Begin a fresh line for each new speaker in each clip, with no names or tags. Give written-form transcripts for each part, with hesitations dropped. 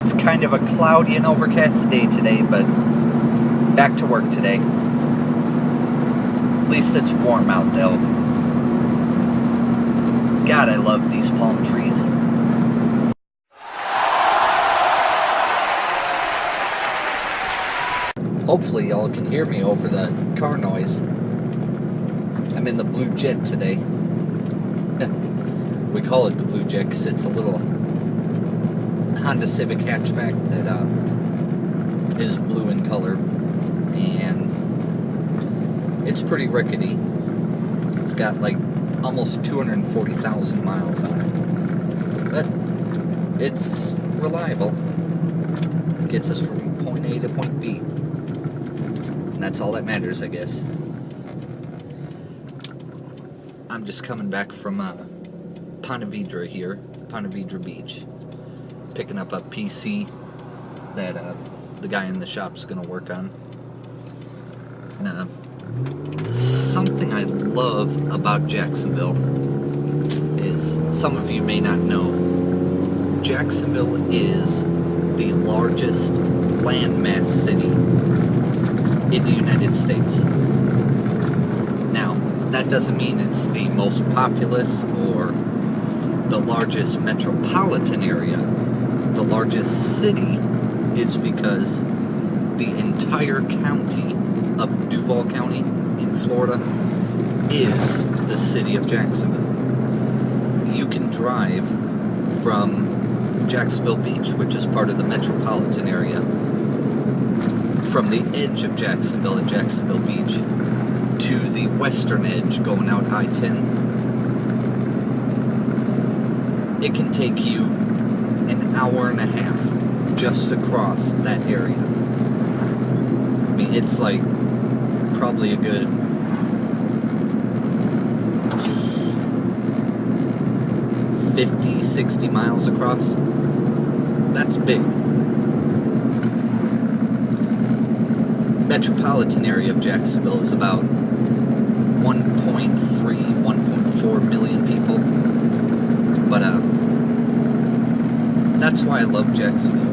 It's kind of a cloudy and overcast day today, but back to work today. At least it's warm out though. God, I love these palm trees. Hopefully y'all can hear me over the car noise. I'm in the Blue Jet today. We call it the Blue Jet because it's a little Honda Civic hatchback that is blue in color, and it's pretty rickety. It's got like almost 240,000 miles on it, but it's reliable. It gets us from point A to point B, and that's all that matters, I guess. I'm just coming back from Ponte Vedra here, Ponte Vedra Beach, picking up a PC that the guy in the shop's gonna work on. And, something I love about Jacksonville is, some of you may not know, Jacksonville is the largest landmass city in the United States. Now, that doesn't mean it's the most populous or the largest metropolitan area. The largest city is because the entire county of Duval County in Florida is the city of Jacksonville. You can drive from Jacksonville Beach, which is part of the metropolitan area, from the edge of Jacksonville at Jacksonville Beach to the western edge going out I-10. It can take you an hour and a half just across that area. I mean, it's like probably a good 50, 60 miles across. That's big. Metropolitan area of Jacksonville is about 1.3, 1.4 million people. But that's why I love Jacksonville.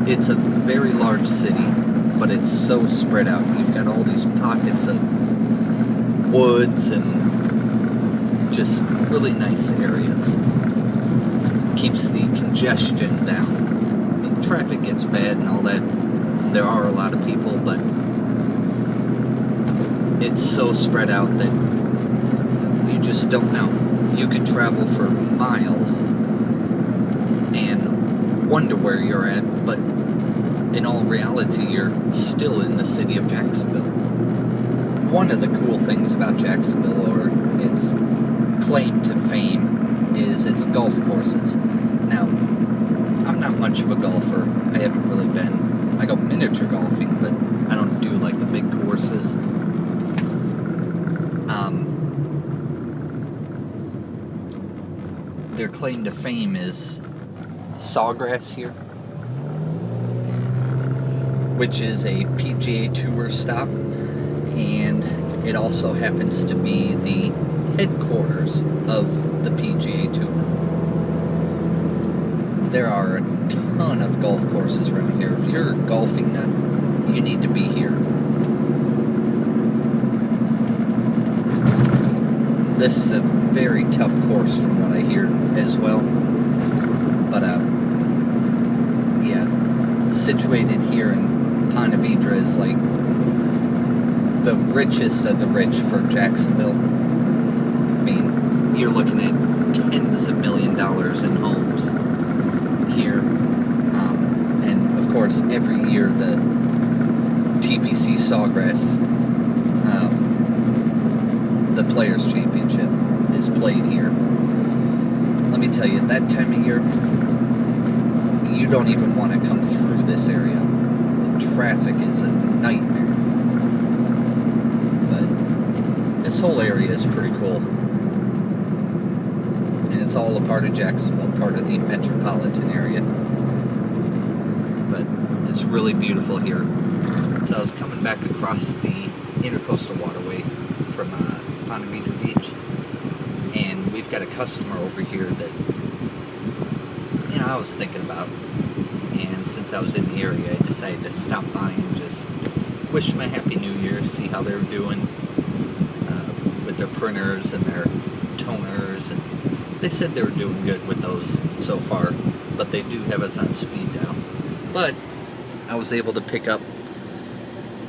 It's a very large city, but it's so spread out. You've got all these pockets of woods and just really nice areas. Keeps the congestion down. I mean, traffic gets bad and all that. There are a lot of people, but it's so spread out that you just don't know. You could travel for miles and wonder where you're at, but in all reality, you're still in the city of Jacksonville. One of the cool things about Jacksonville, or its claim to fame, is its golf courses. Now, I'm not much of a golfer. I haven't really been. I go miniature golfing, but I don't do like the big courses. Their claim to fame is Sawgrass here, which is a PGA Tour stop, and it also happens to be the headquarters of the PGA Tour. There are a ton of golf courses around here. If you're a golfing nut, you need to be here. This is a very tough course from what I hear as well. But yeah, situated here in Ponte Vedra is like the richest of the rich for Jacksonville. I mean, you're looking at tens of $1 million in homes here. And of course, every year the TPC Sawgrass, the Players Championship, is played here. Let me tell you, that time of year, you don't even want to come through this area. The traffic is a nightmare. But this whole area is pretty cool. And it's all a part of Jacksonville, part of the metropolitan area. But it's really beautiful here. So I was coming back across the Intercoastal Waterway from Ponte Vedra Beach, and we've got a customer over here that, I was thinking about. and since I was in the area, I decided to stop by and just wish them a Happy New Year, see how they were doing with their printers and their toners, and they said they were doing good with those so far, but they do have us on speed dial. But I was able to pick up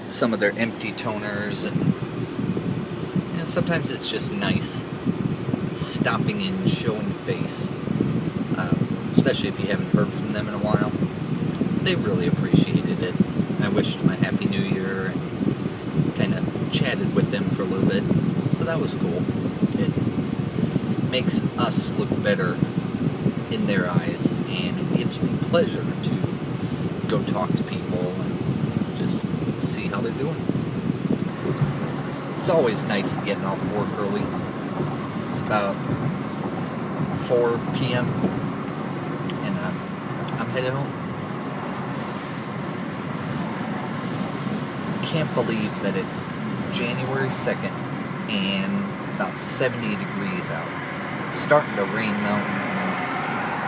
some of their empty toners, and sometimes it's just nice stopping in, showing face, especially if you haven't heard from them in a while. They really appreciated it. I wished them a Happy New Year and kind of chatted with them for a little bit, so that was cool. It makes us look better in their eyes, and it gives me pleasure to go talk to people and just see how they're doing. It's always nice getting off work early. It's about 4 p.m. and I'm headed home. Can't believe that it's January 2nd and about 70 degrees out. It's starting to rain though.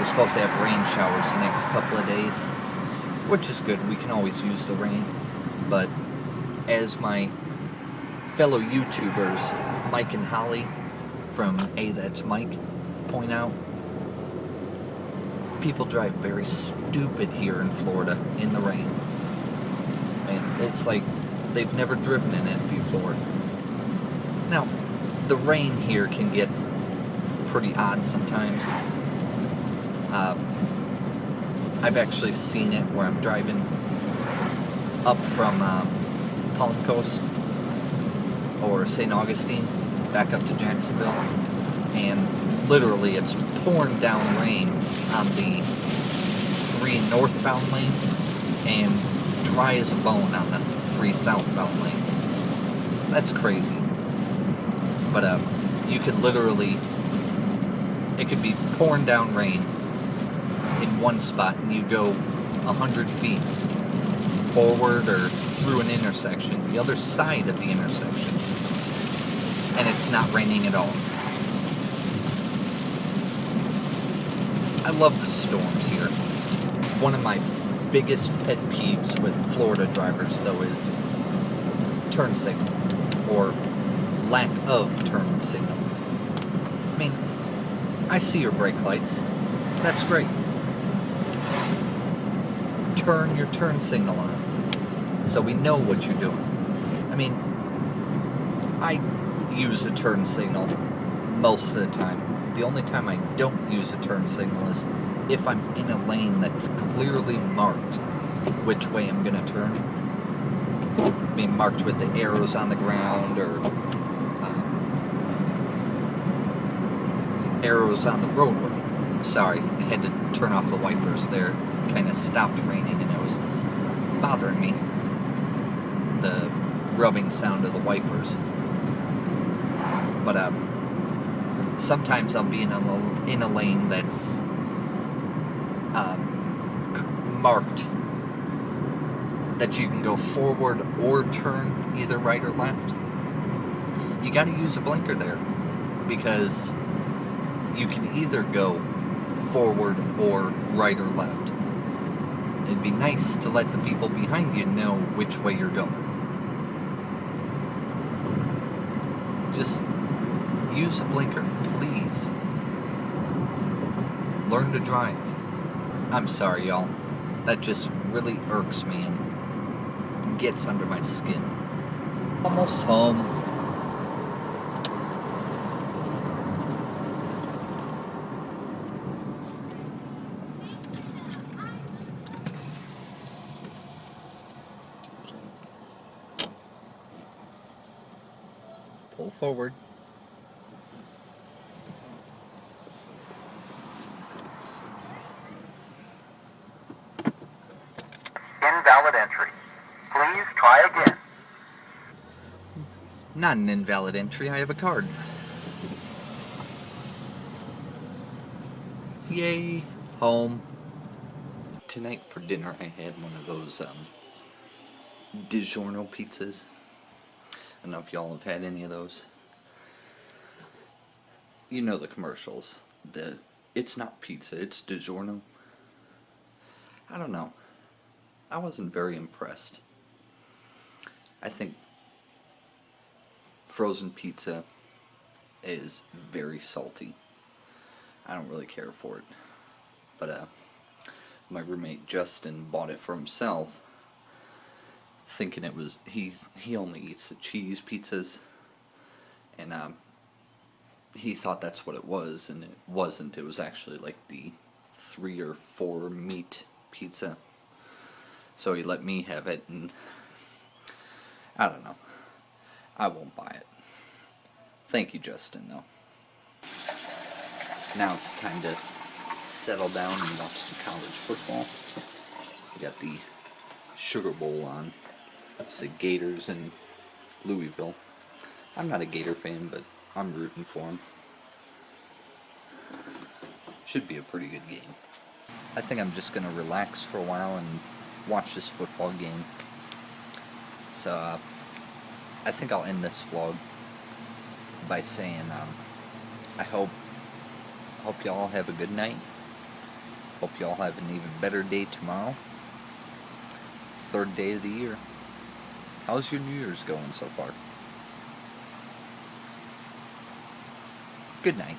We're supposed to have rain showers the next couple of days, which is good. We can always use the rain. But as my fellow YouTubers, Mike and Holly from Hey That's Mike, point out, people drive very stupid here in Florida in the rain. And it's like they've never driven in it before. Now, the rain here can get pretty odd sometimes. I've actually seen it where I'm driving up from Palm Coast or St. Augustine back up to Jacksonville, and literally it's pouring down rain on the 3 northbound lanes and dry as a bone on the 3 southbound lanes. That's crazy. But you could literally, it could be pouring down rain in one spot and you go 100 feet forward or through an intersection, the other side of the intersection, and it's not raining at all. I love the storms here. One of my biggest pet peeves with Florida drivers, though, is turn signal, or lack of turn signal. I mean, I see your brake lights. That's great. Turn your turn signal on, so we know what you're doing. I mean, I use a turn signal most of the time. The only time I don't use a turn signal is if I'm in a lane that's clearly marked which way I'm going to turn. I mean, marked with the arrows on the ground, or arrows on the roadway. Sorry, I had to turn off the wipers there. Kind of stopped raining and it was bothering me, the rubbing sound of the wipers. But sometimes I'll be in a lane that's marked that you can go forward or turn either right or left. You got to use a blinker there, because you can either go forward or right or left. It'd be nice to let the people behind you know which way you're going. Just use a blinker, please. Learn to drive. I'm sorry, y'all. That just really irks me and gets under my skin. Almost home. Pull forward.
Invalid entry. Please try again.
Not an invalid entry, I have a card. Yay, home. Tonight for dinner I had one of those DiGiorno pizzas. I don't know if y'all have had any of those. You know the commercials. It's not pizza, it's DiGiorno. I don't know. I wasn't very impressed. I think frozen pizza is very salty. I don't really care for it. But my roommate Justin bought it for himself, thinking it was he only eats the cheese pizzas, and he thought that's what it was, and it wasn't. It was actually like the 3 or 4 meat pizza. So he let me have it, and I don't know. I won't buy it. Thank you, Justin, though. Now it's time to settle down and watch some college football. We got the Sugar Bowl on. It's the Gators in Louisville. I'm not a Gator fan, but I'm rooting for them. Should be a pretty good game. I think I'm just going to relax for a while and watch this football game. So, I think I'll end this vlog by saying, I hope y'all have a good night. Hope y'all have an even better day tomorrow. 3rd day of the year. How's your New Year's going so far? Good night.